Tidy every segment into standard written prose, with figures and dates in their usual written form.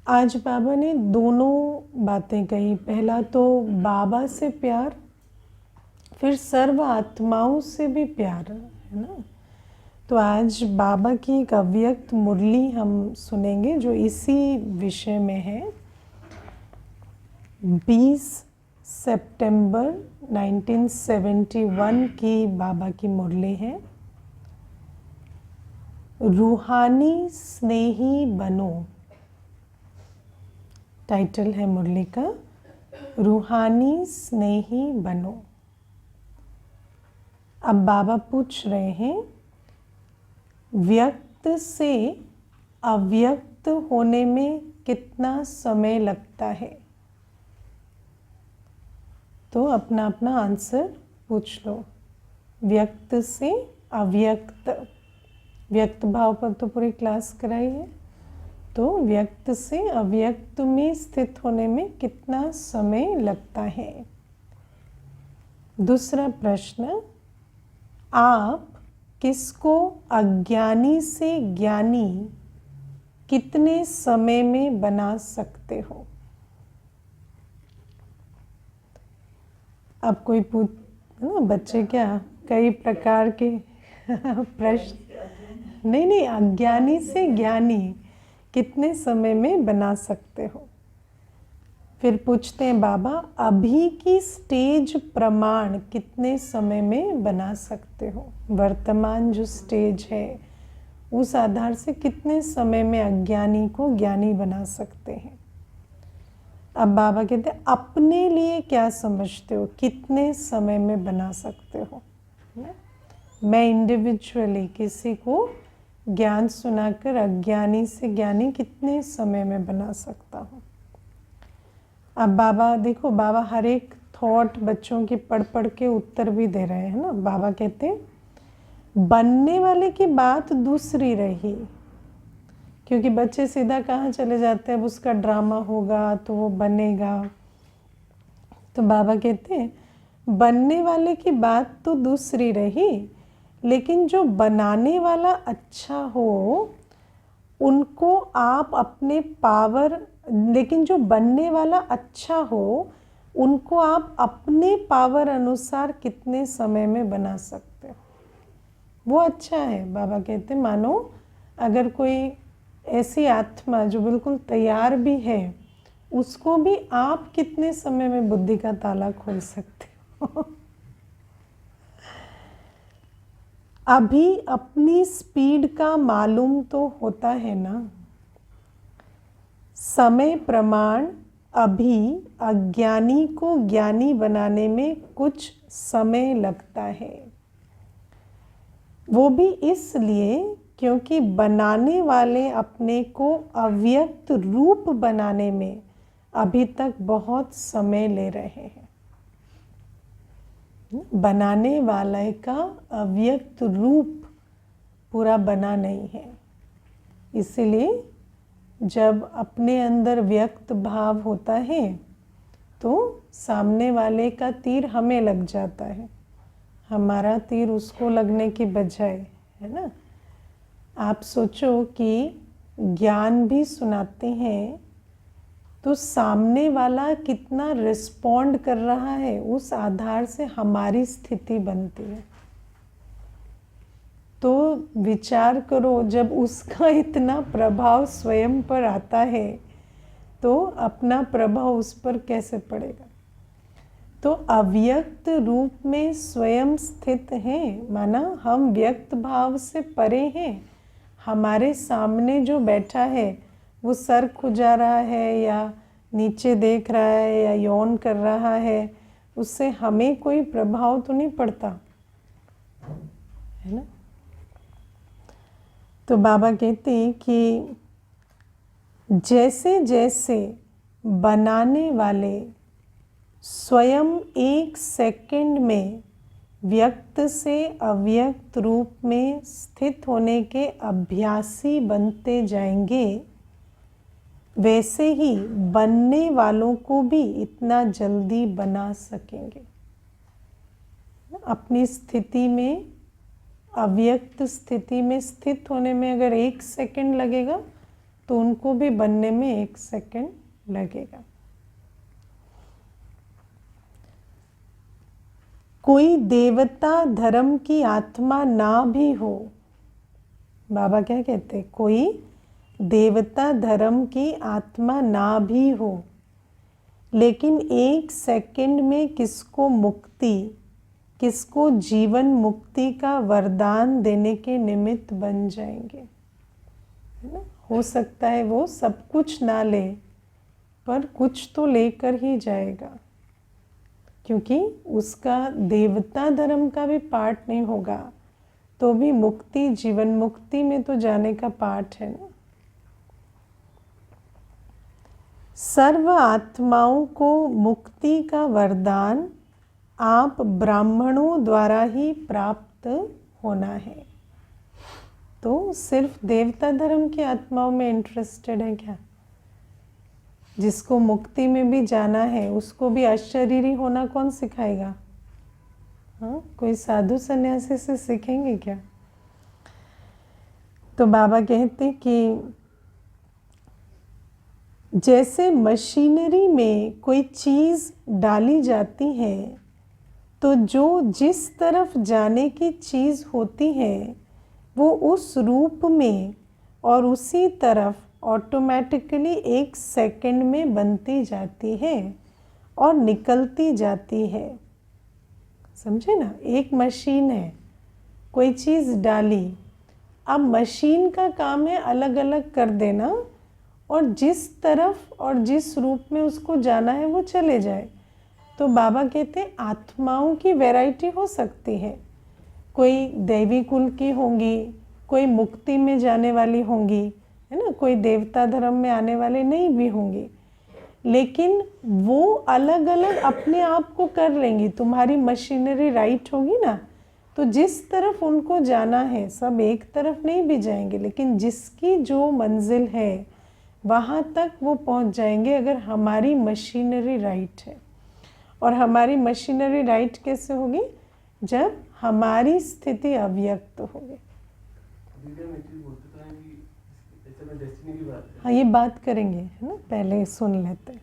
आज बाबा ने दोनों बातें कही। पहला तो बाबा से प्यार, फिर सर्व आत्माओं से भी प्यार, है ना। तो आज बाबा की एक अव्यक्त मुरली हम सुनेंगे जो इसी विषय में है। 20 सितंबर 1971 की बाबा की मुरली है। रूहानी स्नेही बनो, टाइटल है मुरली का, रूहानी स्नेही बनो। अब बाबा पूछ रहे हैं, व्यक्त से अव्यक्त होने में कितना समय लगता है? तो अपना अपना आंसर पूछ लो। व्यक्त से अव्यक्त, व्यक्त भाव पर तो पूरी क्लास कराई है। तो व्यक्त से अव्यक्त में स्थित होने में कितना समय लगता है? दूसरा प्रश्न, आप किसको अज्ञानी से ज्ञानी कितने समय में बना सकते हो? अब कोई पूछ ना, बच्चे क्या कई प्रकार के प्रश्न, नहीं, अज्ञानी से ज्ञानी कितने समय में बना सकते हो? फिर पूछते हैं बाबा, अभी की स्टेज प्रमाण कितने समय में बना सकते हो? वर्तमान जो स्टेज है उस आधार से कितने समय में अज्ञानी को ज्ञानी बना सकते हैं? अब बाबा कहते हैं, अपने लिए क्या समझते हो, कितने समय में बना सकते हो? मैं इंडिविजुअली किसी को ज्ञान सुनाकर अज्ञानी से ज्ञानी कितने समय में बना सकता हूँ? अब बाबा देखो, बाबा हर एक थॉट बच्चों की पढ़ पढ़ के उत्तर भी दे रहे हैं ना। बाबा कहते हैं, बनने वाले की बात दूसरी रही, क्योंकि बच्चे सीधा कहाँ चले जाते हैं, अब उसका ड्रामा होगा तो वो बनेगा। तो बाबा कहते हैं, बनने वाले की बात तो दूसरी रही, लेकिन जो बनाने वाला अच्छा हो उनको आप अपने पावर, लेकिन जो बनने वाला अच्छा हो उनको आप अपने पावर अनुसार कितने समय में बना सकते हो, वो अच्छा है। बाबा कहते हैं, मानो अगर कोई ऐसी आत्मा जो बिल्कुल तैयार भी है, उसको भी आप कितने समय में बुद्धि का ताला खोल सकते हो? अभी अपनी स्पीड का मालूम तो होता है ना। समय प्रमाण अभी अज्ञानी को ज्ञानी बनाने में कुछ समय लगता है, वो भी इसलिए क्योंकि बनाने वाले अपने को अव्यक्त रूप बनाने में अभी तक बहुत समय ले रहे हैं। बनाने वाले का अव्यक्त रूप पूरा बना नहीं है, इसलिए जब अपने अंदर व्यक्त भाव होता है तो सामने वाले का तीर हमें लग जाता है, हमारा तीर उसको लगने की बजाय, है ना। आप सोचो कि ज्ञान भी सुनाते हैं तो सामने वाला कितना रिस्पॉन्ड कर रहा है, उस आधार से हमारी स्थिति बनती है। तो विचार करो, जब उसका इतना प्रभाव स्वयं पर आता है तो अपना प्रभाव उस पर कैसे पड़ेगा? तो अव्यक्त रूप में स्वयं स्थित हैं, माना हम व्यक्त भाव से परे हैं। हमारे सामने जो बैठा है वो सर खुजा रहा है या नीचे देख रहा है या यौन कर रहा है, उससे हमें कोई प्रभाव तो नहीं पड़ता, है ना। तो बाबा कहते हैं कि जैसे जैसे बनाने वाले स्वयं एक सेकंड में व्यक्त से अव्यक्त रूप में स्थित होने के अभ्यासी बनते जाएंगे, वैसे ही बनने वालों को भी इतना जल्दी बना सकेंगे। अपनी स्थिति में, अव्यक्त स्थिति में स्थित होने में अगर 1 सेकंड लगेगा तो उनको भी बनने में 1 सेकंड लगेगा। कोई देवता धर्म की आत्मा ना भी हो, बाबा क्या कहते हैं, कोई देवता धर्म की आत्मा ना भी हो, लेकिन 1 सेकंड में किसको मुक्ति, किसको जीवन मुक्ति का वरदान देने के निमित्त बन जाएंगे, है ना। हो सकता है वो सब कुछ ना ले, पर कुछ तो लेकर ही जाएगा, क्योंकि उसका देवता धर्म का भी पार्ट नहीं होगा तो भी मुक्ति, जीवन मुक्ति में तो जाने का पार्ट है ना। सर्व आत्माओं को मुक्ति का वरदान आप ब्राह्मणों द्वारा ही प्राप्त होना है। तो सिर्फ देवता धर्म की आत्माओं में इंटरेस्टेड है क्या? जिसको मुक्ति में भी जाना है उसको भी अशरीरी होना कौन सिखाएगा? हाँ, कोई साधु सन्यासी से सीखेंगे क्या? तो बाबा कहते कि जैसे मशीनरी में कोई चीज़ डाली जाती है तो जो जिस तरफ जाने की चीज़ होती है वो उस रूप में और उसी तरफ ऑटोमेटिकली 1 सेकंड में बनती जाती है और निकलती जाती है। समझे ना, एक मशीन है, कोई चीज़ डाली, अब मशीन का काम है अलग अलग कर देना और जिस तरफ और जिस रूप में उसको जाना है वो चले जाए। तो बाबा कहते हैं आत्माओं की वैरायटी हो सकती है, कोई दैवी कुल की होंगी, कोई मुक्ति में जाने वाली होंगी, है ना, कोई देवता धर्म में आने वाले नहीं भी होंगी, लेकिन वो अलग अलग अपने आप को कर लेंगी। तुम्हारी मशीनरी राइट होगी ना, तो जिस तरफ उनको जाना है सब एक तरफ नहीं भी जाएंगे, लेकिन जिसकी जो मंजिल है वहाँ तक वो पहुँच जाएंगे अगर हमारी मशीनरी राइट है। और हमारी मशीनरी राइट कैसे होगी? जब हमारी स्थिति अव्यक्त होगी। हाँ, ये बात करेंगे, है ना, पहले सुन लेते।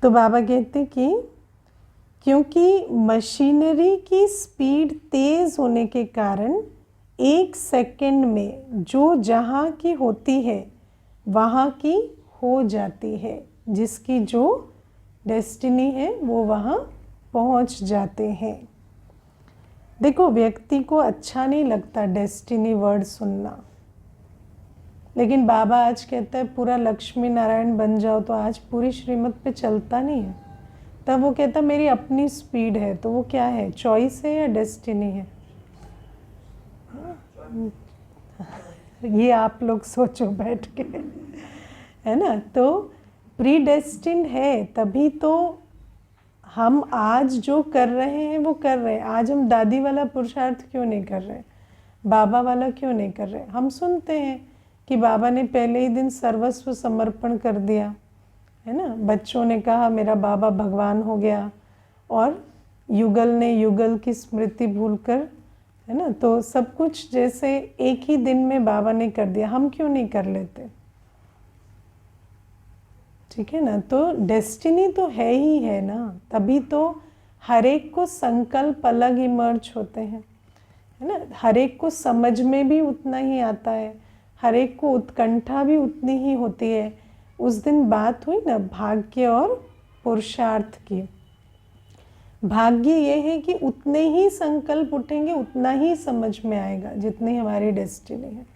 तो बाबा कहते कि क्योंकि मशीनरी की स्पीड तेज होने के कारण 1 सेकंड में जो जहाँ की होती है वहाँ की हो जाती है, जिसकी जो डेस्टिनी है वो वहाँ पहुँच जाते हैं। देखो, व्यक्ति को अच्छा नहीं लगता डेस्टिनी वर्ड सुनना, लेकिन बाबा आज कहता है पूरा लक्ष्मी नारायण बन जाओ, तो आज पूरी श्रीमत पे चलता नहीं है। तब वो कहता मेरी अपनी स्पीड है, तो वो क्या है, चॉइस है या डेस्टिनी है? ये आप लोग सोचो बैठ के, है ना। तो प्री डेस्टिन है, तभी तो हम आज जो कर रहे हैं वो कर रहे हैं। आज हम दादी वाला पुरुषार्थ क्यों नहीं कर रहे, बाबा वाला क्यों नहीं कर रहे? हम सुनते हैं कि बाबा ने पहले ही दिन सर्वस्व समर्पण कर दिया, है ना। बच्चों ने कहा मेरा बाबा भगवान हो गया, और युगल ने युगल की स्मृति भूलकर, है ना, तो सब कुछ जैसे एक ही दिन में बाबा ने कर दिया। हम क्यों नहीं कर लेते? ठीक है ना। तो डेस्टिनी तो है ही है ना, तभी तो हर एक को संकल्प अलग इमर्ज होते हैं, है ना। हर एक को समझ में भी उतना ही आता है, हर एक को उत्कंठा भी उतनी ही होती है। उस दिन बात हुई ना भाग्य और पुरुषार्थ की। भाग्य ये है कि उतने ही संकल्प उठेंगे उतना ही समझ में आएगा जितनी हमारी डेस्टिनी है,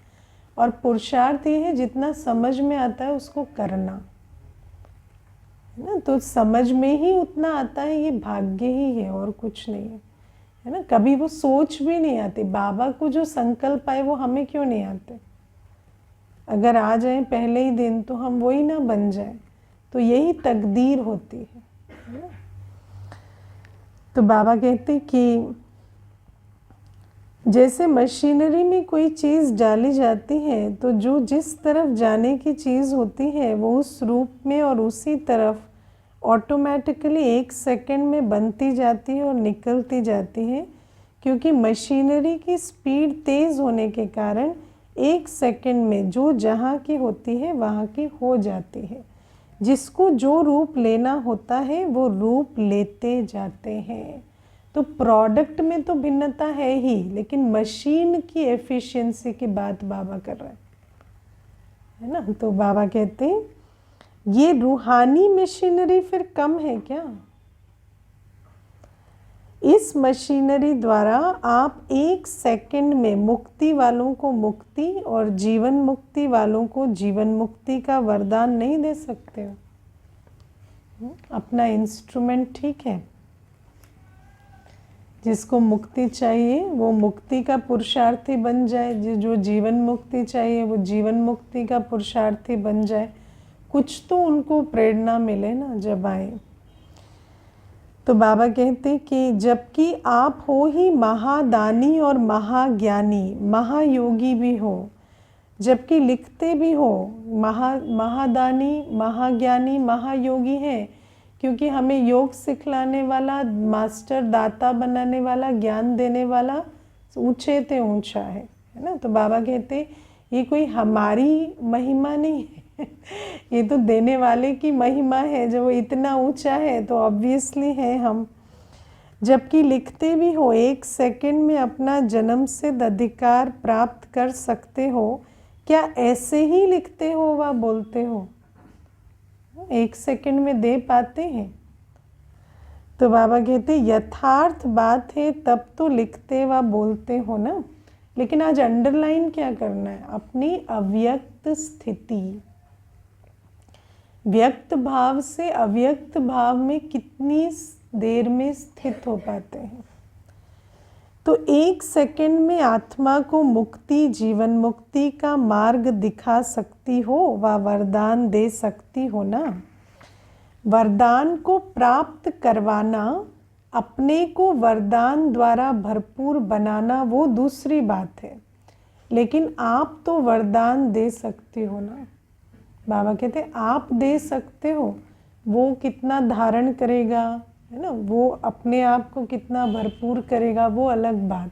और पुरुषार्थ ये है जितना समझ में आता है उसको करना, है ना। तो समझ में ही उतना आता है, ये भाग्य ही है और कुछ नहीं है, है ना। कभी वो सोच भी नहीं आती, बाबा को जो संकल्प आए वो हमें क्यों नहीं आते? अगर आ जाए पहले ही दिन तो हम वही ना बन जाए, तो यही तकदीर होती है ना। तो बाबा कहते कि जैसे मशीनरी में कोई चीज़ डाली जाती है तो जो जिस तरफ जाने की चीज़ होती है वो उस रूप में और उसी तरफ ऑटोमेटिकली 1 सेकंड में बनती जाती है और निकलती जाती है, क्योंकि मशीनरी की स्पीड तेज़ होने के कारण 1 सेकंड में जो जहाँ की होती है वहाँ की हो जाती है। जिसको जो रूप लेना होता है वो रूप लेते जाते हैं। तो प्रोडक्ट में तो भिन्नता है ही, लेकिन मशीन की एफिशिएंसी की बात बाबा कर रहे हैं, है ना। तो बाबा कहते हैं ये रूहानी मशीनरी फिर कम है क्या? इस मशीनरी द्वारा आप 1 सेकंड में मुक्ति वालों को मुक्ति और जीवन मुक्ति वालों को जीवन मुक्ति का वरदान नहीं दे सकते हो। अपना इंस्ट्रूमेंट ठीक है, जिसको मुक्ति चाहिए वो मुक्ति का पुरुषार्थी बन जाए, जो जीवन मुक्ति चाहिए वो जीवन मुक्ति का पुरुषार्थी बन जाए। कुछ तो उनको प्रेरणा मिले ना जब आए। तो बाबा कहते कि जबकि आप हो ही महादानी और महाज्ञानी, महायोगी भी हो, जबकि लिखते भी हो महादानी, महाज्ञानी, महायोगी है, क्योंकि हमें योग सिखलाने वाला, मास्टर, दाता बनाने वाला, ज्ञान देने वाला ऊंचे ते ऊंचा है ना। तो बाबा कहते ये कोई हमारी महिमा नहीं है ये तो देने वाले की महिमा है। जब वो इतना ऊंचा है तो ऑब्वियसली है हम। जबकि लिखते भी हो 1 सेकंड में अपना जन्म सिद्ध अधिकार प्राप्त कर सकते हो, क्या ऐसे ही लिखते हो व बोलते हो? 1 सेकंड में दे पाते हैं? तो बाबा कहते यथार्थ बात है, तब तो लिखते व बोलते हो ना। लेकिन आज अंडरलाइन क्या करना है? अपनी अव्यक्त स्थिति। व्यक्त भाव से अव्यक्त भाव में कितनी देर में स्थित हो पाते हैं? तो 1 सेकंड में आत्मा को मुक्ति, जीवन मुक्ति का मार्ग दिखा सकती हो व वरदान दे सकती हो ना। वरदान को प्राप्त करवाना, अपने को वरदान द्वारा भरपूर बनाना वो दूसरी बात है, लेकिन आप तो वरदान दे सकती हो ना। बाबा कहते आप दे सकते हो, वो कितना धारण करेगा, है ना, वो अपने आप को कितना भरपूर करेगा वो अलग बात,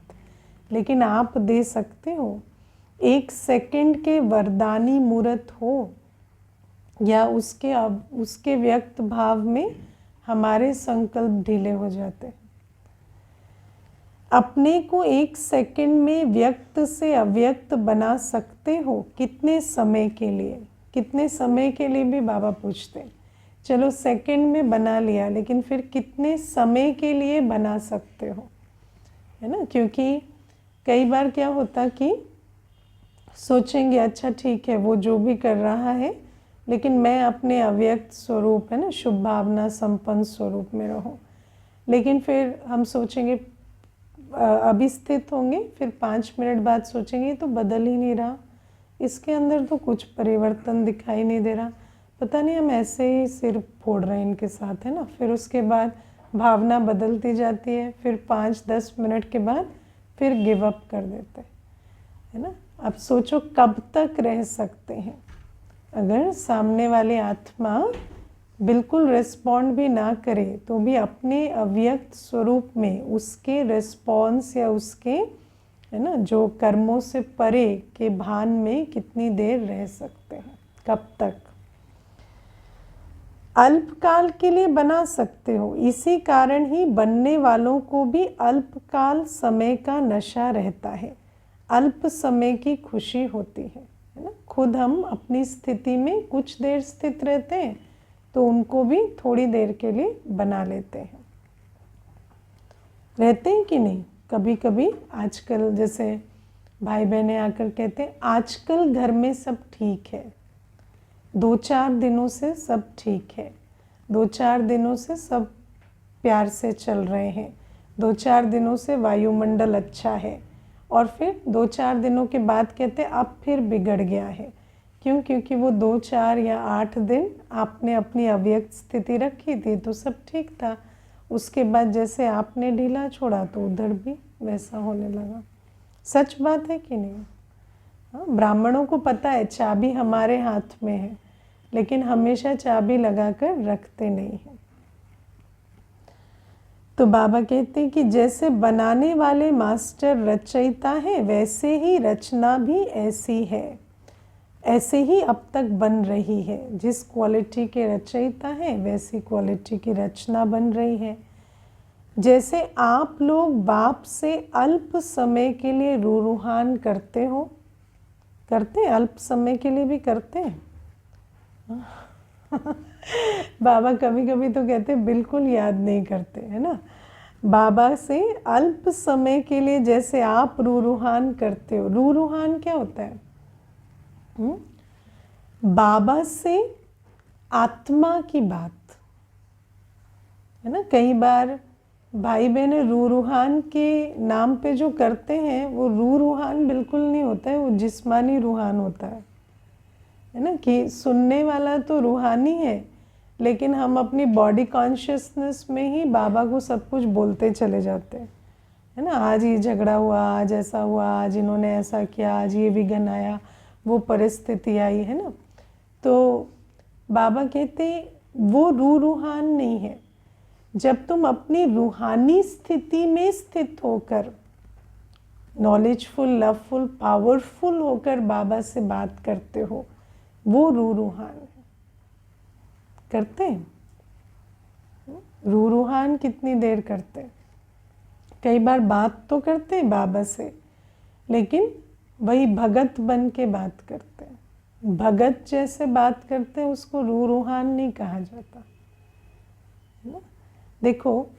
लेकिन आप दे सकते हो। 1 सेकंड के वरदानी मूर्त हो या उसके व्यक्त भाव में हमारे संकल्प ढीले हो जाते हैं। अपने को 1 सेकंड में व्यक्त से अव्यक्त बना सकते हो। कितने समय के लिए? कितने समय के लिए भी बाबा पूछते हैं। चलो सेकंड में बना लिया, लेकिन फिर कितने समय के लिए बना सकते हो, है ना। क्योंकि कई बार क्या होता कि सोचेंगे अच्छा ठीक है वो जो भी कर रहा है, लेकिन मैं अपने अव्यक्त स्वरूप, है ना, शुभ भावना संपन्न स्वरूप में रहूं। लेकिन फिर हम सोचेंगे अभी स्थित होंगे, फिर 5 मिनट बाद सोचेंगे तो बदल ही नहीं रहा, इसके अंदर तो कुछ परिवर्तन दिखाई नहीं दे रहा, पता नहीं हम ऐसे ही सिर फोड़ रहे हैं इनके साथ, है ना। फिर उसके बाद भावना बदलती जाती है, फिर 5-10 मिनट के बाद फिर गिव अप कर देते हैं, है ना। अब सोचो कब तक रह सकते हैं? अगर सामने वाली आत्मा बिल्कुल रिस्पॉन्ड भी ना करे तो भी अपने अव्यक्त स्वरूप में उसके रिस्पॉन्स या उसके, है ना, जो कर्मों से परे के भान में कितनी देर रह सकते हैं, कब तक? अल्पकाल के लिए बना सकते हो, इसी कारण ही बनने वालों को भी अल्पकाल समय का नशा रहता है, अल्प समय की खुशी होती है ना। खुद हम अपनी स्थिति में कुछ देर स्थित रहते हैं तो उनको भी थोड़ी देर के लिए बना लेते हैं। रहते हैं कि नहीं? कभी कभी आजकल जैसे भाई बहनें आकर कहते हैं आजकल घर में सब ठीक है, 2-4 दिनों से सब ठीक है, 2-4 दिनों से सब प्यार से चल रहे हैं, 2-4 दिनों से वायुमंडल अच्छा है, और फिर 2-4 दिनों के बाद कहते हैं अब फिर बिगड़ गया है। क्यों? क्योंकि वो 2-4 या 8 दिन आपने अपनी अव्यक्त स्थिति रखी थी तो सब ठीक था, उसके बाद जैसे आपने ढीला छोड़ा तो उधर भी वैसा होने लगा। सच बात है कि नहीं? हाँ, ब्राह्मणों को पता है चाबी हमारे हाथ में है, लेकिन हमेशा चाबी लगाकर रखते नहीं हैं। तो बाबा कहते हैं कि जैसे बनाने वाले मास्टर रचयिता है, वैसे ही रचना भी ऐसी है, ऐसे ही अब तक बन रही है। जिस क्वालिटी के रचयिता है, वैसी क्वालिटी की रचना बन रही है। जैसे आप लोग बाप से अल्प समय के लिए रूहान करते हो, करते हैं, अल्प समय के लिए भी करते हैं। बाबा कभी कभी तो कहते हैं बिल्कुल याद नहीं करते, है ना। बाबा से अल्प समय के लिए जैसे आप रूहान करते हो। रूहान क्या होता है? बाबा से आत्मा की बात, है ना। कई बार भाई बहन रूहान के नाम पे जो करते हैं वो रूहान बिल्कुल नहीं होता है, वो जिस्मानी रूहान होता है ना। कि सुनने वाला तो रूहानी है, लेकिन हम अपनी बॉडी कॉन्शियसनेस में ही बाबा को सब कुछ बोलते चले जाते हैं, है ना। आज ये झगड़ा हुआ, आज ऐसा हुआ, आज इन्होंने ऐसा किया, आज ये विघ्न आया, वो परिस्थिति आई, है ना। तो बाबा कहते वो रूहान नहीं है। जब तुम अपनी रूहानी स्थिति में स्थित होकर, नॉलेजफुल, लवफुल, पावरफुल होकर बाबा से बात करते हो, वो रूहान है। करते हैं रूहान कितनी देर करते हैं? कई बार बात तो करते हैं बाबा से, लेकिन वही भगत बन के बात करते हैं। भगत जैसे बात करते हैं उसको रूहान नहीं कहा जाता, है ना। देखो,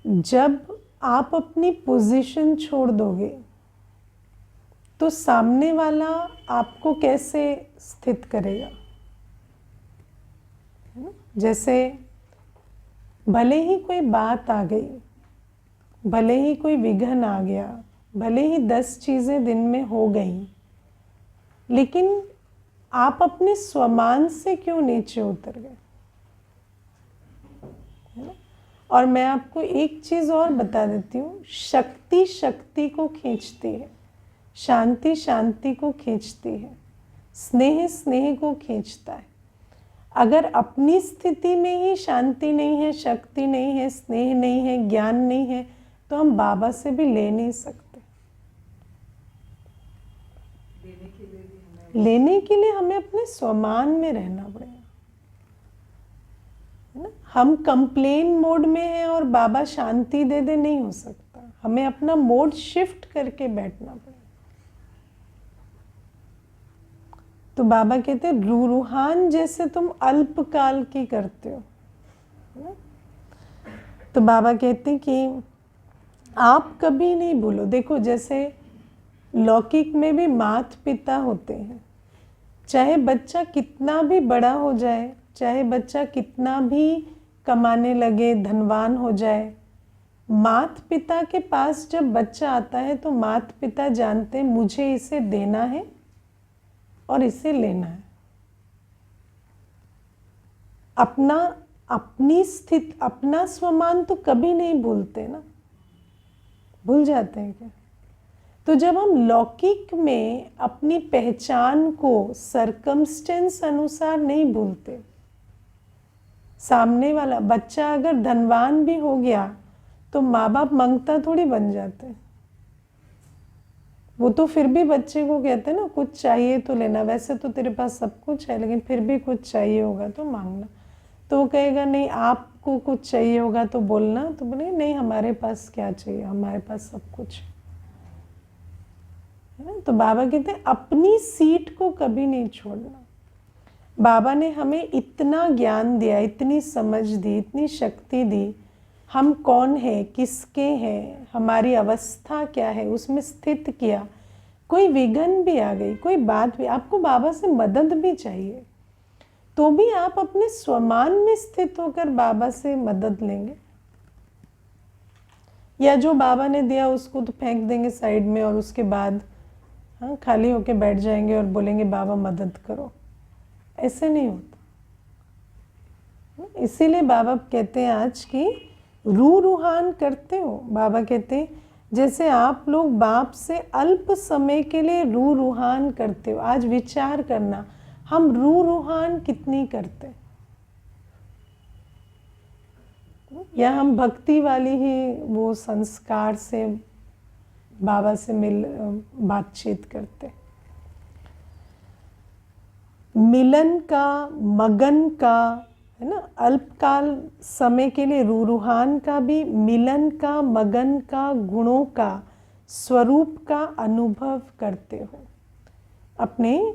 जब आप अपनी पोजीशन छोड़ दोगे तो सामने वाला आपको कैसे स्थित करेगा, है ना। जैसे भले ही कोई बात आ गई, भले ही कोई विघ्न आ गया, भले ही 10 चीज़ें दिन में हो गई, लेकिन आप अपने स्वमान से क्यों नीचे उतर गए, है ना। और मैं आपको एक चीज़ और बता देती हूँ, शक्ति शक्ति को खींचती है, शांति शांति को खींचती है, स्नेह स्नेह को खींचता है। अगर अपनी स्थिति में ही शांति नहीं है, शक्ति नहीं है, स्नेह नहीं है, ज्ञान नहीं है, तो हम बाबा से भी ले नहीं सकते। लेने के लिए हमें अपने स्वमान में रहना पड़ेगा, है ना। हम कंप्लेन मोड में हैं और बाबा शांति दे दे, नहीं हो सकता। हमें अपना मोड शिफ्ट करके बैठना पड़ेगा। तो बाबा कहते हैं रूहान जैसे तुम अल्पकाल की करते हो, है ना। तो बाबा कहते हैं कि आप कभी नहीं भूलो। देखो, जैसे लौकिक में भी माता पिता होते हैं, चाहे बच्चा कितना भी बड़ा हो जाए, चाहे बच्चा कितना भी कमाने लगे, धनवान हो जाए, माता पिता के पास जब बच्चा आता है तो माता पिता जानते हैं मुझे इसे देना है और इसे लेना है। अपनी स्थिति, अपना स्वमान तो कभी नहीं भूलते ना। भूल जाते हैं क्या? तो जब हम लौकिक में अपनी पहचान को सरकमस्टेंस अनुसार नहीं भूलते, सामने वाला बच्चा अगर धनवान भी हो गया तो माँ बाप मंगता थोड़ी बन जाते हैं। वो तो फिर भी बच्चे को कहते हैं ना, कुछ चाहिए तो लेना, वैसे तो तेरे पास सब कुछ है, लेकिन फिर भी कुछ चाहिए होगा तो मांगना। तो वो कहेगा नहीं, आपको कुछ चाहिए होगा तो बोलना। तो बोले नहीं, हमारे पास क्या चाहिए, हमारे पास सब कुछ है ना। तो बाबा कहते हैं अपनी सीट को कभी नहीं छोड़ना। बाबा ने हमें इतना ज्ञान दिया, इतनी समझ दी, इतनी शक्ति दी। हम कौन है, किसके हैं, हमारी अवस्था क्या है, उसमें स्थित किया। कोई विघ्न भी आ गई, कोई बात भी, आपको बाबा से मदद भी चाहिए, तो भी आप अपने स्वमान में स्थित होकर बाबा से मदद लेंगे। या जो बाबा ने दिया उसको तो फेंक देंगे साइड में और उसके बाद खाली होके बैठ जाएंगे और बोलेंगे बाबा मदद करो। ऐसे नहीं होता। इसीलिए बाबा कहते हैं आज की रूहान करते हो। बाबा कहते हैं जैसे आप लोग बाप से अल्प समय के लिए रूहान करते हो। आज विचार करना, हम रूहान कितनी करते, या हम भक्ति वाली ही वो संस्कार से बाबा से बातचीत करते। मिलन का, मगन का, है ना, अल्पकाल समय के लिए रूहान का भी मिलन का, मगन का, गुणों का, स्वरूप का अनुभव करते हो। अपने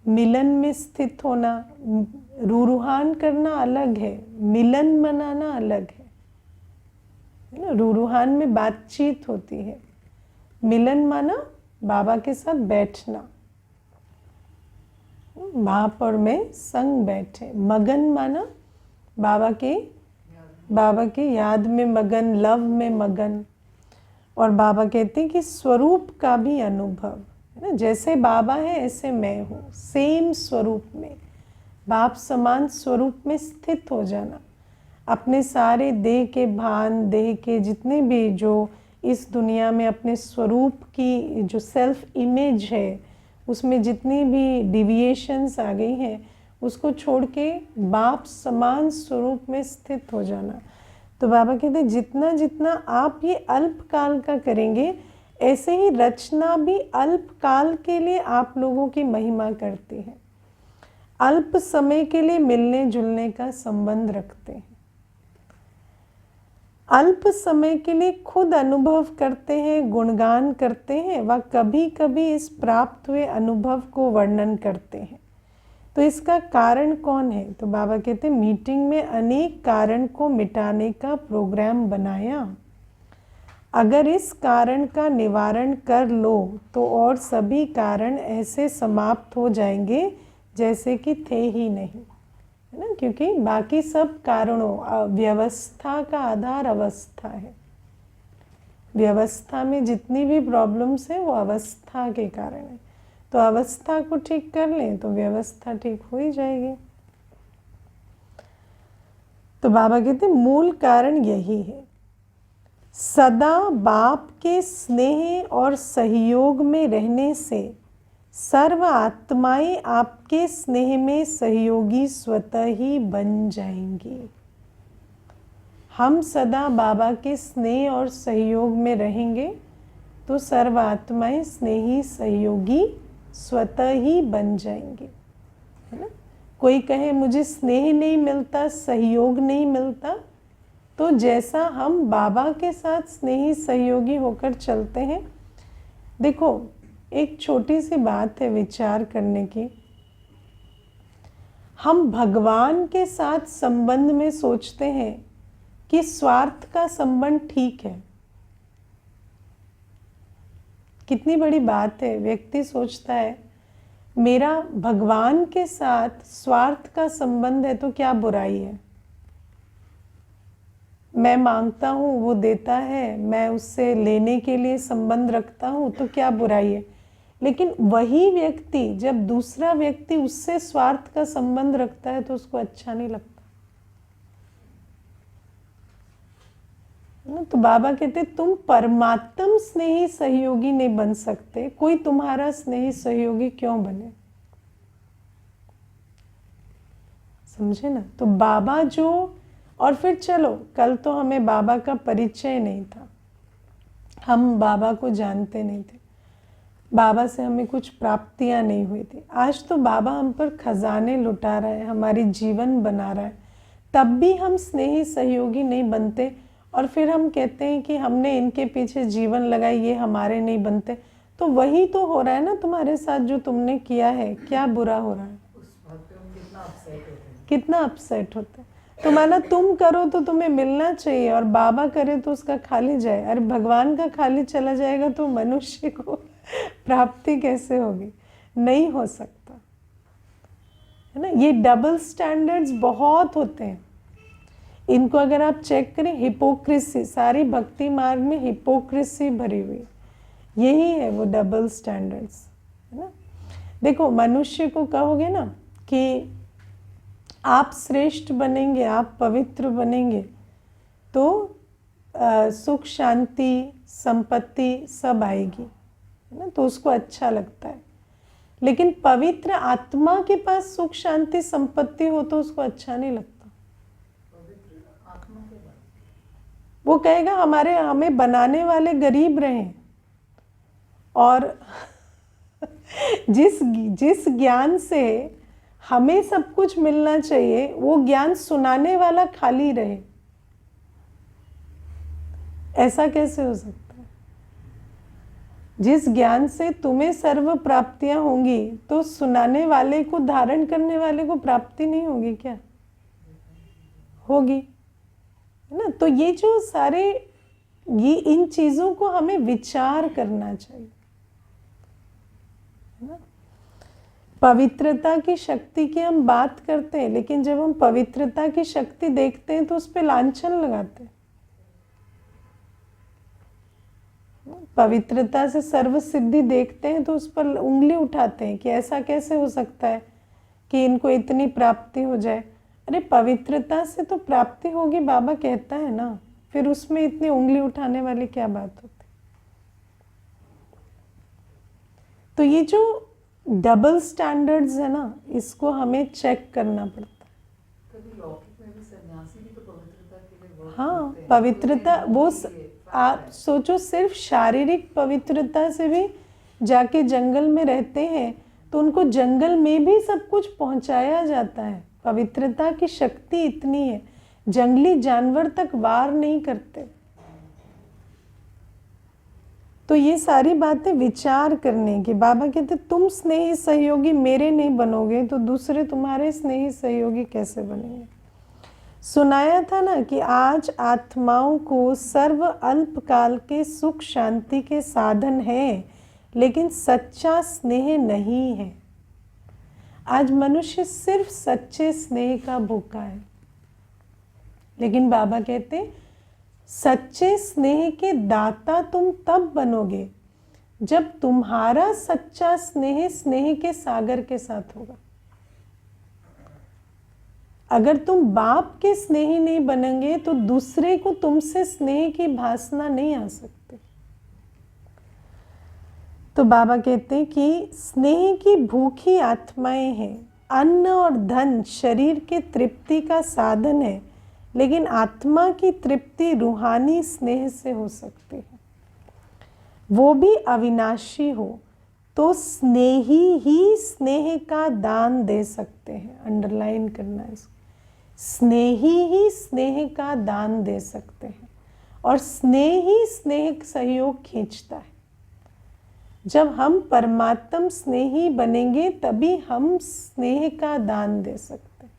मिलन में स्थित होना, रूहान करना अलग है, मिलन मनाना अलग है ना। रूहान में बातचीत होती है, मिलन माना बाबा के साथ बैठना, बाप और मैं संग बैठे। मगन माना बाबा के याद में मगन, लव में मगन। और बाबा कहते हैं कि स्वरूप का भी अनुभव, है ना, जैसे बाबा है ऐसे मैं हूँ, सेम स्वरूप में, बाप समान स्वरूप में स्थित हो जाना। अपने सारे देह के भान, देह के जितने भी जो इस दुनिया में अपने स्वरूप की जो सेल्फ इमेज है, उसमें जितनी भी डिविएशंस आ गई हैं, उसको छोड़ के बाप समान स्वरूप में स्थित हो जाना। तो बाबा कहते हैं जितना जितना आप ये अल्पकाल का करेंगे, ऐसे ही रचना भी अल्पकाल के लिए आप लोगों की महिमा करती है, अल्प समय के लिए मिलने जुलने का संबंध रखते हैं, अल्प समय के लिए खुद अनुभव करते हैं, गुणगान करते हैं, व कभी कभी इस प्राप्त हुए अनुभव को वर्णन करते हैं। तो इसका कारण कौन है? तो बाबा कहते हैं मीटिंग में अनेक कारण को मिटाने का प्रोग्राम बनाया। अगर इस कारण का निवारण कर लो तो और सभी कारण ऐसे समाप्त हो जाएंगे जैसे कि थे ही नहीं, है ना। क्योंकि बाकी सब कारणों, व्यवस्था का आधार अवस्था है। व्यवस्था में जितनी भी प्रॉब्लम्स है वो अवस्था के कारण है। तो अवस्था को ठीक कर लें तो व्यवस्था ठीक हो ही जाएगी। तो बाबा कहते हैं मूल कारण यही है, सदा बाप के स्नेह और सहयोग में रहने से सर्व आत्माएं आपके स्नेह में सहयोगी स्वतः ही बन जाएंगी। हम सदा बाबा के स्नेह और सहयोग में रहेंगे तो सर्व आत्माएं स्नेही सहयोगी स्वतः ही बन जाएंगे, है ना। कोई कहे मुझे स्नेह नहीं मिलता, सहयोग नहीं मिलता, तो जैसा हम बाबा के साथ स्नेही सहयोगी होकर चलते हैं, देखो एक छोटी सी बात है विचार करने की। हम भगवान के साथ संबंध में सोचते हैं कि स्वार्थ का संबंध ठीक है। कितनी बड़ी बात है, व्यक्ति सोचता है मेरा भगवान के साथ स्वार्थ का संबंध है तो क्या बुराई है, मैं मांगता हूँ वो देता है, मैं उससे लेने के लिए संबंध रखता हूँ तो क्या बुराई है। लेकिन वही व्यक्ति जब दूसरा व्यक्ति उससे स्वार्थ का संबंध रखता है तो उसको अच्छा नहीं लगता ना। तो बाबा कहते तुम परमात्म स्नेही सहयोगी नहीं बन सकते, कोई तुम्हारा स्नेही सहयोगी क्यों बने, समझे ना। तो बाबा जो, और फिर चलो कल तो हमें बाबा का परिचय नहीं था, हम बाबा को जानते नहीं थे, बाबा से हमें कुछ प्राप्तियां नहीं हुई थी। आज तो बाबा हम पर खजाने लुटा रहा है, हमारी जीवन बना रहा है, तब भी हम स्नेही सहयोगी नहीं बनते। और फिर हम कहते हैं कि हमने इनके पीछे जीवन लगाई, ये हमारे नहीं बनते। तो वही तो हो रहा है ना तुम्हारे साथ जो तुमने किया है, क्या बुरा हो रहा है, कितना अपसेट होते हैं। तो माना तुम करो तो तुम्हें मिलना चाहिए और बाबा करे तो उसका खाली जाए। अरे भगवान का खाली चला जाएगा तो मनुष्य को प्राप्ति कैसे होगी, नहीं हो सकता, है ना। ये डबल स्टैंडर्ड्स बहुत होते हैं, इनको अगर आप चेक करें, हिपोक्रेसी, सारी भक्ति मार्ग में हिपोक्रेसी भरी हुई, यही है वो डबल स्टैंडर्ड्स, है ना। देखो मनुष्य को कहोगे ना कि आप श्रेष्ठ बनेंगे, आप पवित्र बनेंगे तो सुख शांति संपत्ति सब आएगी, है ना, तो उसको अच्छा लगता है। लेकिन पवित्र आत्मा के पास सुख शांति संपत्ति हो तो उसको अच्छा नहीं लगता। वो कहेगा हमें बनाने वाले गरीब रहे, और जिस ज्ञान से हमें सब कुछ मिलना चाहिए वो ज्ञान सुनाने वाला खाली रहे। ऐसा कैसे हो सकता है? जिस ज्ञान से तुम्हें सर्व प्राप्तियां होंगी तो सुनाने वाले को, धारण करने वाले को प्राप्ति नहीं होगी क्या? होगी, है ना? तो ये जो सारे, ये इन चीजों को हमें विचार करना चाहिए, है ना? पवित्रता की शक्ति की हम बात करते हैं, लेकिन जब हम पवित्रता की शक्ति देखते हैं तो उस पर लांछन लगाते हैं। पवित्रता से सर्व सिद्धि देखते हैं तो उस पर उंगली उठाते हैं कि ऐसा कैसे हो सकता है कि इनको इतनी प्राप्ति हो जाए। अरे पवित्रता से तो प्राप्ति होगी, बाबा कहता है ना, फिर उसमें इतनी उंगली उठाने वाली क्या बात होती? तो ये जो डबल स्टैंडर्ड्स है ना, इसको हमें चेक करना पड़ता है। कभी लौकिक में भी सन्यासी भी तो पवित्रता के लिए वर्क हाँ, करते हैं। पवित्रता वो आप सोचो, सिर्फ शारीरिक पवित्रता से भी जाके जंगल में रहते हैं तो उनको जंगल में भी सब कुछ पहुंचाया जाता है। पवित्रता की शक्ति इतनी है, जंगली जानवर तक वार नहीं करते। तो ये सारी बातें विचार करने की। बाबा कहते तुम स्नेही सहयोगी मेरे नहीं बनोगे तो दूसरे तुम्हारे स्नेही सहयोगी कैसे बनेंगे? सुनाया था ना कि आज आत्माओं को सर्व अल्पकाल के सुख शांति के साधन है, लेकिन सच्चा स्नेह नहीं है। आज मनुष्य सिर्फ सच्चे स्नेह का भूखा है, लेकिन बाबा कहते सच्चे स्नेह के दाता तुम तब बनोगे जब तुम्हारा सच्चा स्नेह स्नेह के सागर के साथ होगा। अगर तुम बाप के स्नेही नहीं बनेंगे तो दूसरे को तुमसे स्नेह की भासना नहीं आ सकती। तो बाबा कहते हैं कि स्नेह की भूखी आत्माएं हैं। अन्न और धन शरीर के तृप्ति का साधन है, लेकिन आत्मा की तृप्ति रूहानी स्नेह से हो सकती है, वो भी अविनाशी हो। तो स्नेही ही स्नेह का दान दे सकते हैं। अंडरलाइन करना है इसको, स्नेही ही स्नेह का दान दे सकते हैं, और स्नेह ही स्नेह सहयोग खींचता है। जब हम परमात्म स्नेही बनेंगे तभी हम स्नेह का दान दे सकते हैं।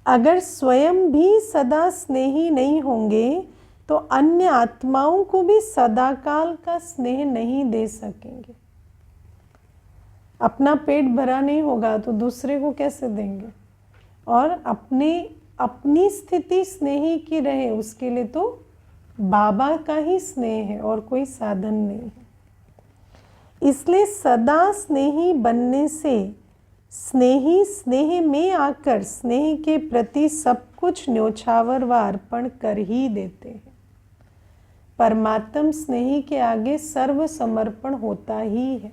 अगर स्वयं भी सदा स्नेही नहीं होंगे तो अन्य आत्माओं को भी सदाकाल का स्नेह नहीं दे सकेंगे। अपना पेट भरा नहीं होगा तो दूसरे को कैसे देंगे? और अपनी स्थिति स्नेही की रहे, उसके लिए तो बाबा का ही स्नेह है और कोई साधन नहीं है। इसलिए सदा स्नेही बनने से स्नेही स्नेह में आकर स्नेह के प्रति सब कुछ न्योछावर व अर्पण कर ही देते हैं। परमात्म स्नेही के आगे सर्व समर्पण होता ही है।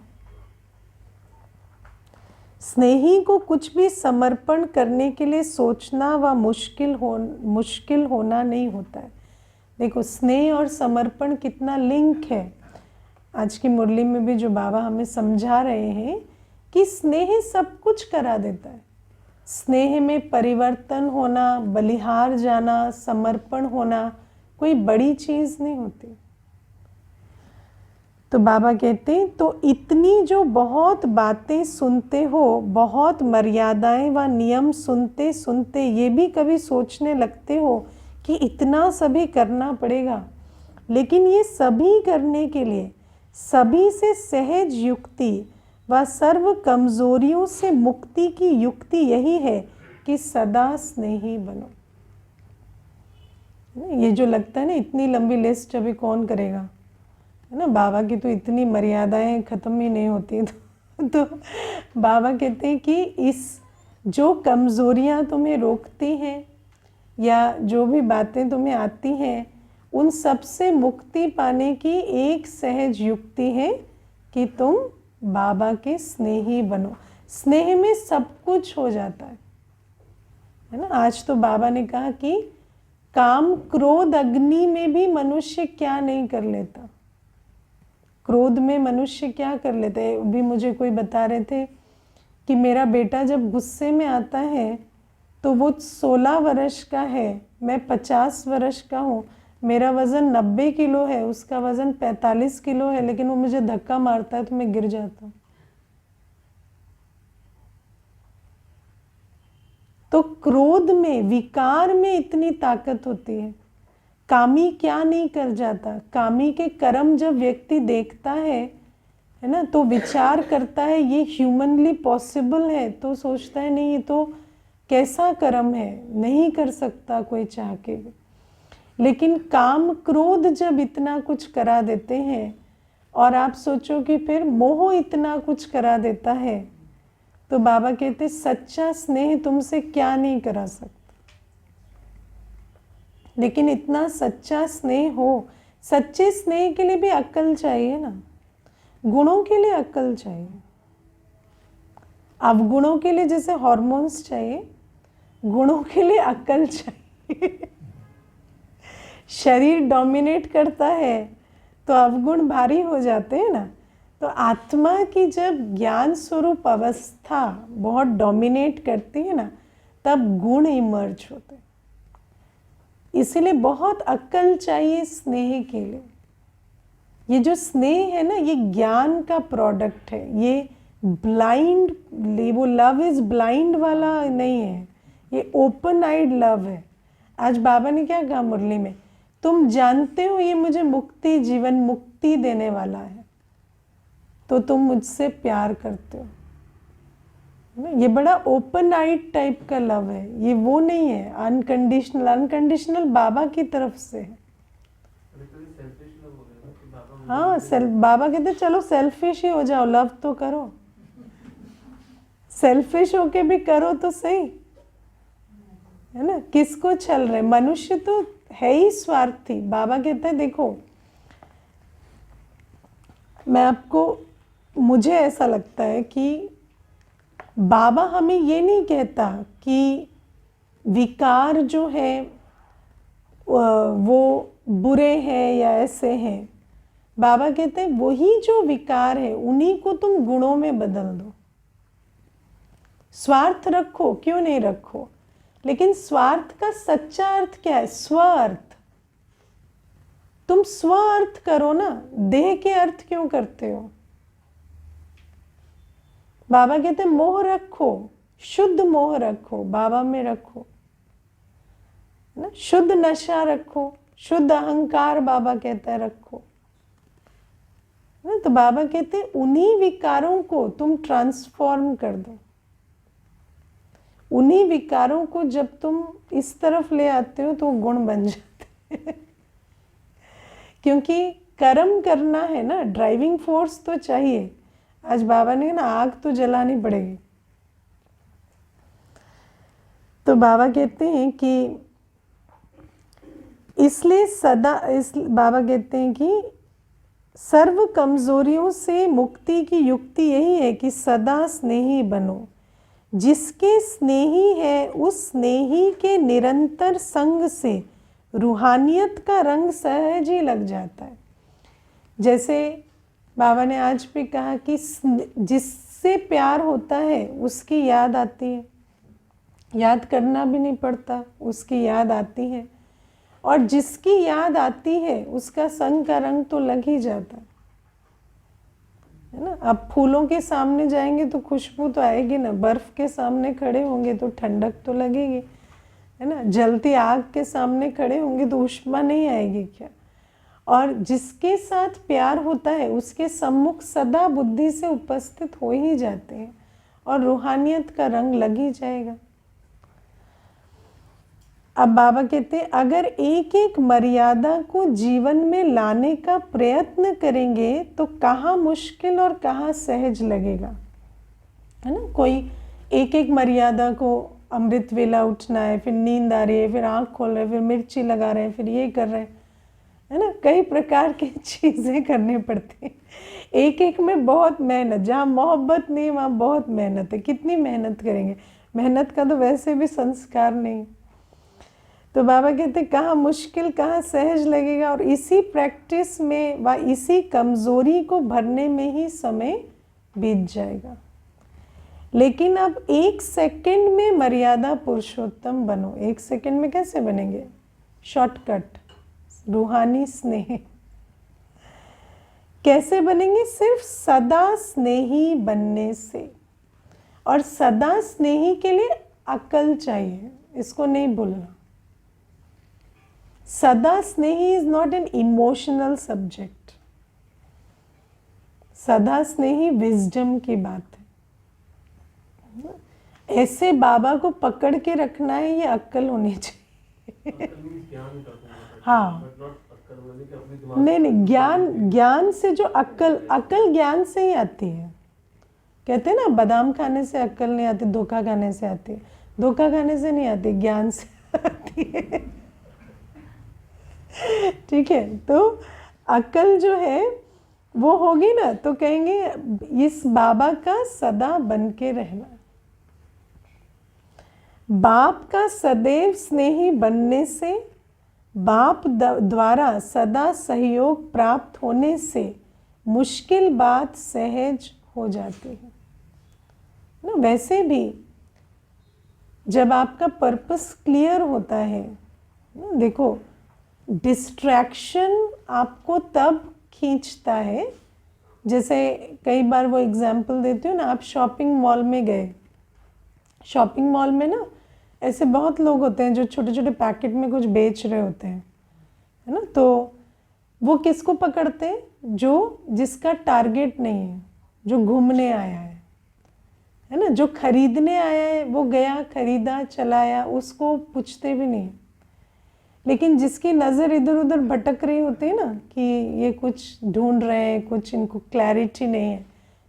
स्नेही को कुछ भी समर्पण करने के लिए सोचना व मुश्किल होना नहीं होता है। देखो स्नेह और समर्पण कितना लिंक है। आज की मुरली में भी जो बाबा हमें समझा रहे हैं कि स्नेह सब कुछ करा देता है। स्नेह में परिवर्तन होना, बलिहार जाना, समर्पण होना कोई बड़ी चीज़ नहीं होती। तो बाबा कहते हैं तो इतनी जो बहुत बातें सुनते हो, बहुत मर्यादाएं व नियम सुनते सुनते ये भी कभी सोचने लगते हो कि इतना सभी करना पड़ेगा, लेकिन ये सभी करने के लिए सभी से सहज युक्ति व सर्व कमजोरियों से मुक्ति की युक्ति यही है कि सदा स्नेही बनो। ये जो लगता है ना इतनी लंबी लिस्ट अभी कौन करेगा, है ना? बाबा की तो इतनी मर्यादाएं ख़त्म ही नहीं होती। तो बाबा कहते हैं कि इस जो कमज़ोरियाँ तुम्हें रोकती हैं या जो भी बातें तुम्हें आती हैं, उन सब से मुक्ति पाने की एक सहज युक्ति है कि तुम बाबा के स्नेही बनो। स्नेह में सब कुछ हो जाता है ना? आज तो बाबा ने कहा कि काम क्रोध अग्नि में भी मनुष्य क्या नहीं कर लेता। क्रोध में मनुष्य क्या कर लेते हैं। अभी मुझे कोई बता रहे थे कि मेरा बेटा जब गुस्से में आता है तो वो 16 वर्ष का है, मैं 50 वर्ष का हूँ, मेरा वज़न 90 किलो है, उसका वज़न 45 किलो है, लेकिन वो मुझे धक्का मारता है तो मैं गिर जाता हूँ। तो क्रोध में, विकार में इतनी ताकत होती है। कामी क्या नहीं कर जाता। कामी के कर्म जब व्यक्ति देखता है ना, तो विचार करता है ये ह्यूमनली पॉसिबल है, तो सोचता है नहीं ये तो कैसा कर्म है, नहीं कर सकता कोई चाह के भी। लेकिन काम क्रोध जब इतना कुछ करा देते हैं, और आप सोचो कि फिर मोह इतना कुछ करा देता है, तो बाबा कहते सच्चा स्नेह तुमसे क्या नहीं करा सकता। लेकिन इतना सच्चा स्नेह हो, सच्चे स्नेह के लिए भी अक्ल चाहिए ना, गुणों के लिए अक्ल चाहिए। अवगुणों के लिए जैसे हार्मोन्स चाहिए, गुणों के लिए अक्ल चाहिए। शरीर डोमिनेट करता है तो अवगुण भारी हो जाते हैं ना। तो आत्मा की जब ज्ञान स्वरूप अवस्था बहुत डोमिनेट करती है ना, तब गुण इमर्ज होते हैं। इसीलिए बहुत अक्ल चाहिए स्नेह के लिए। ये जो स्नेह है ना, ये ज्ञान का प्रोडक्ट है। ये ब्लाइंड, वो लव इज ब्लाइंड वाला नहीं है, ये ओपन आइड लव है। आज बाबा ने क्या कहा मुरली में, तुम जानते हो ये मुझे मुक्ति, जीवन मुक्ति देने वाला है, तो तुम मुझसे प्यार करते हो। ये बड़ा ओपन आइड टाइप का लव है, ये वो नहीं है अनकंडीशनल। अनकंडीशनल बाबा की तरफ से है। हाँ, बाबा कहते चलो सेल्फिश ही हो जाओ, लव तो करो। सेल्फिश होके भी करो तो सही है ना। किसको छल रहे, मनुष्य तो है ही स्वार्थी। बाबा कहते हैं देखो, मैं आपको, मुझे ऐसा लगता है कि बाबा हमें ये नहीं कहता कि विकार जो है वो बुरे हैं या ऐसे हैं। बाबा कहते हैं वही जो विकार है उन्हीं को तुम गुणों में बदल दो। स्वार्थ रखो, क्यों नहीं रखो, लेकिन स्वार्थ का सच्चा अर्थ क्या है, स्व अर्थ। तुम स्व अर्थ करो ना, देह के अर्थ क्यों करते हो। बाबा कहते हैं मोह रखो, शुद्ध मोह रखो, बाबा में रखो ना। शुद्ध नशा रखो, शुद्ध अहंकार बाबा कहता है रखो ना। तो बाबा कहते हैं उन्हीं विकारों को तुम ट्रांसफॉर्म कर दो। उन्हीं विकारों को जब तुम इस तरफ ले आते हो तो गुण बन जाते हैं। क्योंकि कर्म करना है ना, ड्राइविंग फोर्स तो चाहिए। आज बाबा ने ना आग तो जलानी पड़ेगी। तो बाबा कहते हैं कि इसलिए बाबा कहते हैं कि सर्व कमजोरियों से मुक्ति की युक्ति यही है कि सदा स्नेही बनो। जिसके स्नेही है उस स्नेही के निरंतर संग से रूहानियत का रंग सहज ही लग जाता है। जैसे बाबा ने आज भी कहा कि जिससे प्यार होता है उसकी याद आती है, याद करना भी नहीं पड़ता, उसकी याद आती है। और जिसकी याद आती है उसका संग का रंग तो लग ही जाता है ना। अब फूलों के सामने जाएंगे तो खुशबू तो आएगी ना, बर्फ के सामने खड़े होंगे तो ठंडक तो लगेगी है ना, जलती आग के सामने खड़े होंगे तो ऊष्मा नहीं आएगी क्या। और जिसके साथ प्यार होता है उसके सम्मुख सदा बुद्धि से उपस्थित हो ही जाते हैं और रूहानियत का रंग लग ही जाएगा। अब बाबा कहते हैं अगर एक एक मर्यादा को जीवन में लाने का प्रयत्न करेंगे तो कहाँ मुश्किल और कहाँ सहज लगेगा, है ना। कोई एक एक मर्यादा को, अमृत वेला उठना है, फिर नींद आ रही है, फिर आँख खोल रहे हैं, फिर मिर्ची लगा रहे हैं, फिर ये कर रहे हैं, है ना। कई प्रकार की चीज़ें करनी पड़ती हैं। एक एक में बहुत मेहनत, जहाँ मोहब्बत नहीं वहाँ बहुत मेहनत है। कितनी मेहनत करेंगे, मेहनत का तो वैसे भी संस्कार नहीं। तो बाबा कहते कहाँ मुश्किल कहाँ सहज लगेगा, और इसी प्रैक्टिस में व इसी कमज़ोरी को भरने में ही समय बीत जाएगा। लेकिन अब 1 सेकंड में मर्यादा पुरुषोत्तम बनो। 1 सेकंड में कैसे बनेंगे? शॉर्टकट, रूहानी स्नेह। कैसे बनेंगे? सिर्फ सदा स्नेही बनने से। और सदा स्नेही के लिए अक्ल चाहिए, इसको नहीं भूलना। सदा स्नेही is not an emotional subject. सदा स्नेही विजडम की बात है। ऐसे बाबा को पकड़ के रखना है, ये अक्ल होनी चाहिए। हाँ, नहीं, ज्ञान से जो अक्ल ज्ञान से ही आती है। कहते हैं ना, बादाम खाने से अक्ल नहीं आती, धोखा खाने से आती है। धोखा खाने से नहीं आती, ज्ञान से आती है। ठीक है, तो अक्ल जो है वो होगी ना, तो कहेंगे इस बाबा का सदा बन के रहना। बाप का सदैव स्नेही बनने से, बाप द्वारा सदा सहयोग प्राप्त होने से मुश्किल बात सहज हो जाती है ना। वैसे भी जब आपका पर्पस क्लियर होता है ना, देखो डिस्ट्रैक्शन आपको तब खींचता है, जैसे कई बार वो एग्जाम्पल देती हूँ ना, आप शॉपिंग मॉल में गए। शॉपिंग मॉल में ना ऐसे बहुत लोग होते हैं जो छोटे छोटे पैकेट में कुछ बेच रहे होते हैं, है ना। तो वो किसको पकड़ते हैं? जिसका टारगेट नहीं है, जो घूमने आया है ना। जो खरीदने आया है वो गया, खरीदा, चलाया, उसको पूछते भी नहीं। लेकिन जिसकी नज़र इधर उधर भटक रही होती है ना, कि ये कुछ ढूंढ रहे हैं, कुछ इनको क्लैरिटी नहीं है,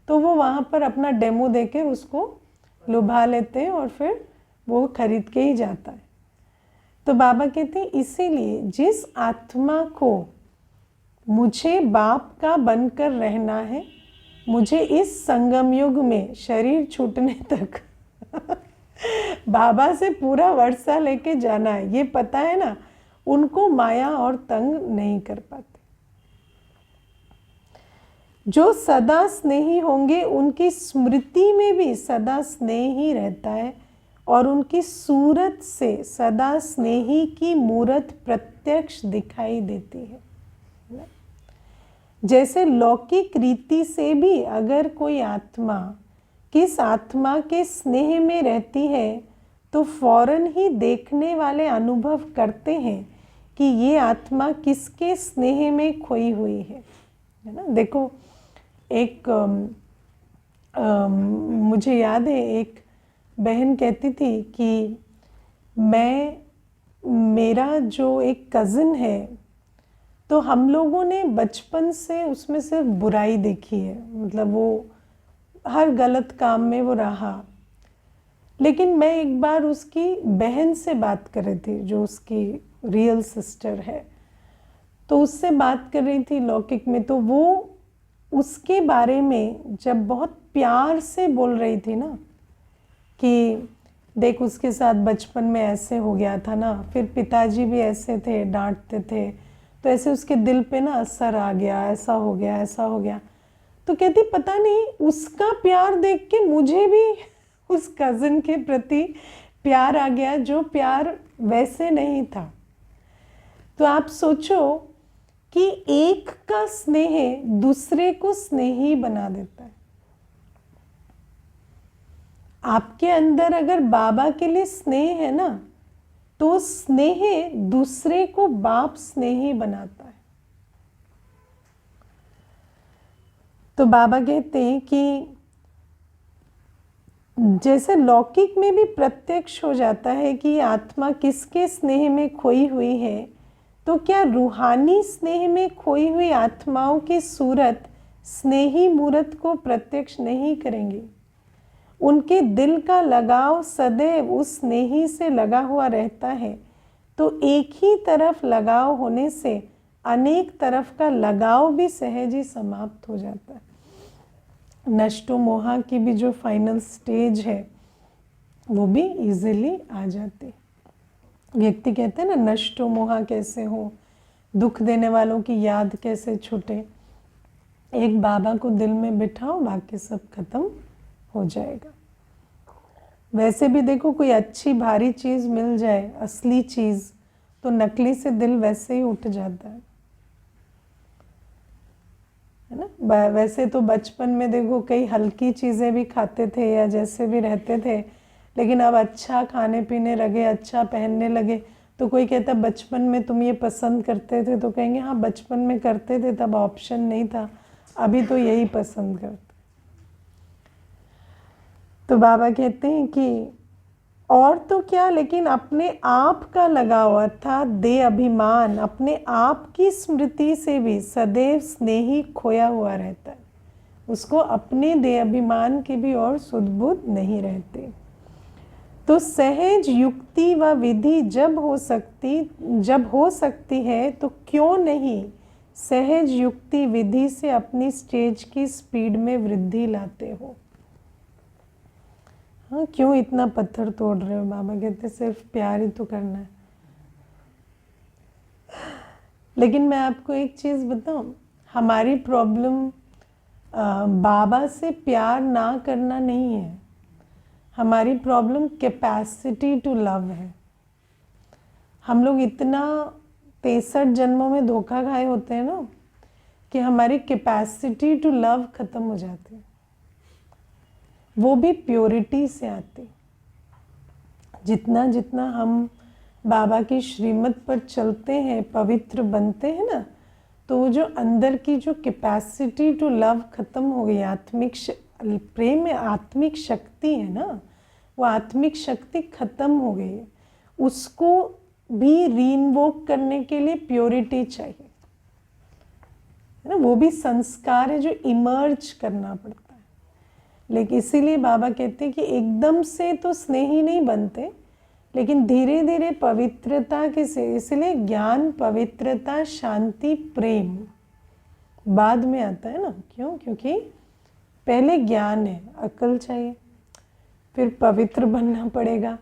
तो वो वहाँ पर अपना डेमो देके उसको लुभा लेते हैं और फिर वो खरीद के ही जाता है। तो बाबा कहते हैं इसीलिए जिस आत्मा को मुझे बाप का बनकर रहना है, मुझे इस संगम युग में शरीर छूटने तक बाबा से पूरा वर्षा लेके जाना है, ये पता है ना, उनको माया और तंग नहीं कर पाते। जो सदा स्नेही होंगे उनकी स्मृति में भी सदा स्नेह ही रहता है, और उनकी सूरत से सदा स्नेही की मूरत प्रत्यक्ष दिखाई देती है। जैसे लौकिक रीति से भी अगर कोई आत्मा किस आत्मा के स्नेह में रहती है, तो फौरन ही देखने वाले अनुभव करते हैं कि ये आत्मा किसके स्नेह में खोई हुई है ना। देखो, एक मुझे याद है, एक बहन कहती थी कि मेरा जो एक कज़न है, तो हम लोगों ने बचपन से उसमें सिर्फ बुराई देखी है, मतलब वो हर गलत काम में वो रहा। लेकिन मैं एक बार उसकी बहन से बात कर रही थी, जो उसकी रियल सिस्टर है, तो उससे बात कर रही थी लौकिक में, तो वो उसके बारे में जब बहुत प्यार से बोल रही थी ना, कि देख उसके साथ बचपन में ऐसे हो गया था ना, फिर पिताजी भी ऐसे थे, डांटते थे, तो ऐसे उसके दिल पे ना असर आ गया, ऐसा हो गया, ऐसा हो गया। तो कहती पता नहीं, उसका प्यार देख के मुझे भी उस कज़न के प्रति प्यार आ गया, जो प्यार वैसे नहीं था। तो आप सोचो कि एक का स्नेह दूसरे को स्नेही बना देता है। आपके अंदर अगर बाबा के लिए स्नेह है ना, तो स्नेह दूसरे को बाप स्नेही बनाता है। तो बाबा कहते हैं कि जैसे लौकिक में भी प्रत्यक्ष हो जाता है कि आत्मा किसके स्नेह में खोई हुई है, तो क्या रूहानी स्नेह में खोई हुई आत्माओं की सूरत स्नेही मूरत को प्रत्यक्ष नहीं करेंगी? उनके दिल का लगाव सदैव उस स्नेही से लगा हुआ रहता है। तो एक ही तरफ लगाव होने से अनेक तरफ का लगाव भी सहज ही समाप्त हो जाता है। नष्टो मोहा की भी जो फाइनल स्टेज है, वो भी इजीली आ जाती। व्यक्ति कहते हैं ना, नष्टो मोहा कैसे हो, दुख देने वालों की याद कैसे छूटे। एक बाबा को दिल में बिठाओ, बाकी सब खत्म हो जाएगा। वैसे भी देखो, कोई अच्छी भारी चीज़ मिल जाए, असली चीज़, तो नकली से दिल वैसे ही उठ जाता है ना। वैसे तो बचपन में देखो कई हल्की चीज़ें भी खाते थे या जैसे भी रहते थे, लेकिन अब अच्छा खाने पीने लगे, अच्छा पहनने लगे, तो कोई कहता बचपन में तुम ये पसंद करते थे, तो कहेंगे हाँ बचपन में करते थे, तब ऑप्शन नहीं था, अभी तो यही पसंद करते। तो बाबा कहते हैं कि और तो क्या, लेकिन अपने आप का लगाव अर्थात दे अभिमान, अपने आप की स्मृति से भी सदैव स्नेही खोया हुआ रहता है। उसको अपने दे अभिमान के भी और सुध बुध नहीं रहते। तो सहज युक्ति व विधि जब हो सकती है, तो क्यों नहीं सहज युक्ति विधि से अपनी स्टेज की स्पीड में वृद्धि लाते हो। हाँ, क्यों इतना पत्थर तोड़ रहे हो। बाबा कहते सिर्फ प्यार ही तो करना है। लेकिन मैं आपको एक चीज़ बताऊं, हमारी प्रॉब्लम बाबा से प्यार ना करना नहीं है, हमारी प्रॉब्लम कैपेसिटी टू लव है। हम लोग इतना 63 जन्मों में धोखा खाए होते हैं ना, कि हमारी कैपेसिटी टू लव खत्म हो जाती है। वो भी प्योरिटी से आती। जितना जितना हम बाबा की श्रीमत पर चलते हैं, पवित्र बनते हैं ना, तो वो जो अंदर की जो कैपेसिटी टू लव खत्म हो गई, आत्मिक प्रेम में आत्मिक शक्ति है ना, वो आत्मिक शक्ति खत्म हो गई है। उसको भी रीइन्वोक करने के लिए प्योरिटी चाहिए, है ना। वो भी संस्कार है जो इमर्ज करना पड़ता है। लेकिन इसीलिए बाबा कहते हैं कि एकदम से तो स्नेही नहीं बनते, लेकिन धीरे धीरे पवित्रता के से, इसलिए ज्ञान, पवित्रता, शांति, प्रेम बाद में आता है ना। क्यों? क्योंकि पहले ज्ञान है, अक्ल चाहिए, फिर पवित्र बनना पड़ेगा,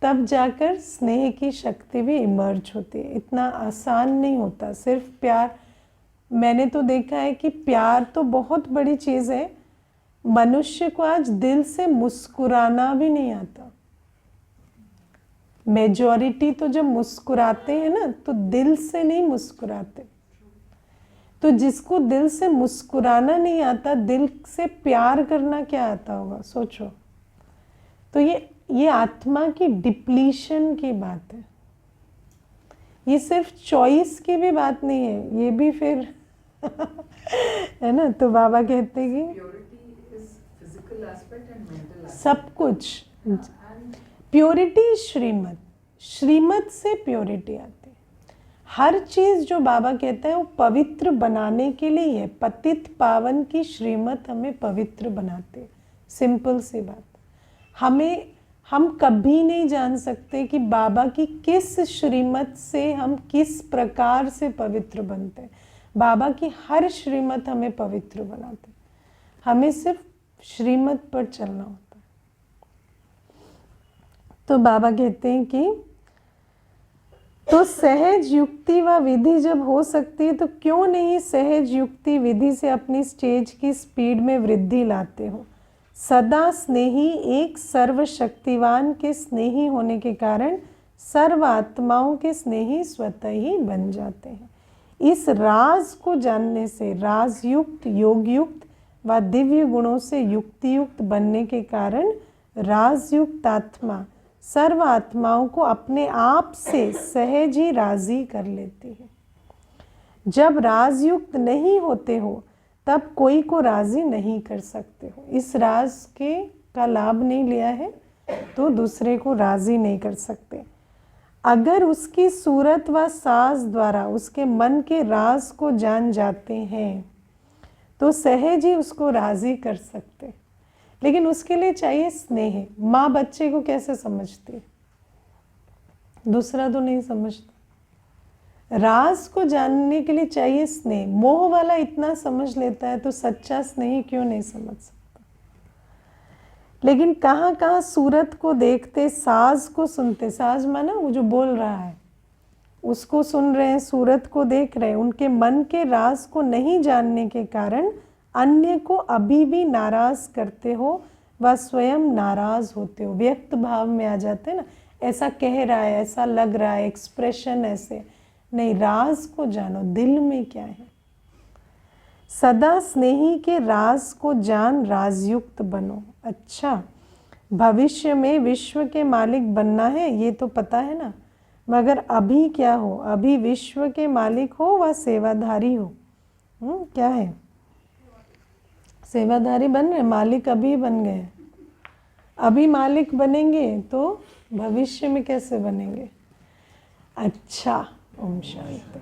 तब जाकर स्नेह की शक्ति भी इमर्ज होती है। इतना आसान नहीं होता सिर्फ प्यार। मैंने तो देखा है कि प्यार तो बहुत बड़ी चीज़ है, मनुष्य को आज दिल से मुस्कुराना भी नहीं आता। मेजॉरिटी तो जब मुस्कुराते हैं ना, तो दिल से नहीं मुस्कुराते। तो जिसको दिल से मुस्कुराना नहीं आता, दिल से प्यार करना क्या आता होगा, सोचो। तो ये आत्मा की डिप्लीशन की बात है। ये सिर्फ चॉइस की भी बात नहीं है, ये भी फिर है ना। तो बाबा कहते हैं कि Purity is physical aspect and mental aspect. सब कुछ And प्योरिटी, श्रीमत से प्योरिटी आती है। हर चीज़ जो बाबा कहता है वो पवित्र बनाने के लिए है। पतित पावन की श्रीमत हमें पवित्र बनाते हैं। सिंपल सी बात। हम कभी नहीं जान सकते कि बाबा की किस श्रीमत से हम किस प्रकार से पवित्र बनते हैं। बाबा की हर श्रीमत हमें पवित्र बनाते हैं, हमें सिर्फ श्रीमत पर चलना होता है। तो बाबा कहते हैं कि तो सहज युक्ति व विधि जब हो सकती है, तो क्यों नहीं सहज युक्ति विधि से अपनी स्टेज की स्पीड में वृद्धि लाते हो। सदा स्नेही, एक सर्वशक्तिवान के स्नेही होने के कारण सर्व आत्माओं के स्नेही स्वतः ही बन जाते हैं। इस राज को जानने से राजयुक्त, योगयुक्त व दिव्य गुणों से युक्तियुक्त बनने के कारण राजयुक्त आत्मा सर्व आत्माओं को अपने आप से सहज ही राजी कर लेती है। जब राजयुक्त नहीं होते हो, तब कोई को राजी नहीं कर सकते हो। इस राज का लाभ नहीं लिया है तो दूसरे को राजी नहीं कर सकते। अगर उसकी सूरत व साज द्वारा उसके मन के राज को जान जाते हैं, तो सहज ही उसको राजी कर सकते। लेकिन उसके लिए चाहिए स्नेह। माँ बच्चे को कैसे समझती है, दूसरा तो नहीं समझता। राज को जानने के लिए चाहिए स्नेह। मोह वाला इतना समझ लेता है, तो सच्चा स्नेही क्यों नहीं समझ सकता। लेकिन कहाँ कहाँ सूरत को देखते, साज को सुनते, साज माना वो जो बोल रहा है उसको सुन रहे हैं, सूरत को देख रहे हैं, उनके मन के राज को नहीं जानने के कारण अन्य को अभी भी नाराज करते हो व स्वयं नाराज होते हो। व्यक्त भाव में आ जाते हैं ना, ऐसा कह रहा है, ऐसा लग रहा है, एक्सप्रेशन ऐसे नहीं, राज को जानो, दिल में क्या है। सदा स्नेही के राज को जान राजयुक्त बनो। अच्छा, भविष्य में विश्व के मालिक बनना है ये तो पता है ना, मगर अभी क्या हो, अभी विश्व के मालिक हो व सेवाधारी हो। क्या है, सेवाधारी बन रहे, मालिक अभी बन गए, अभी मालिक बनेंगे तो भविष्य में कैसे बनेंगे। अच्छा, ओम शांति।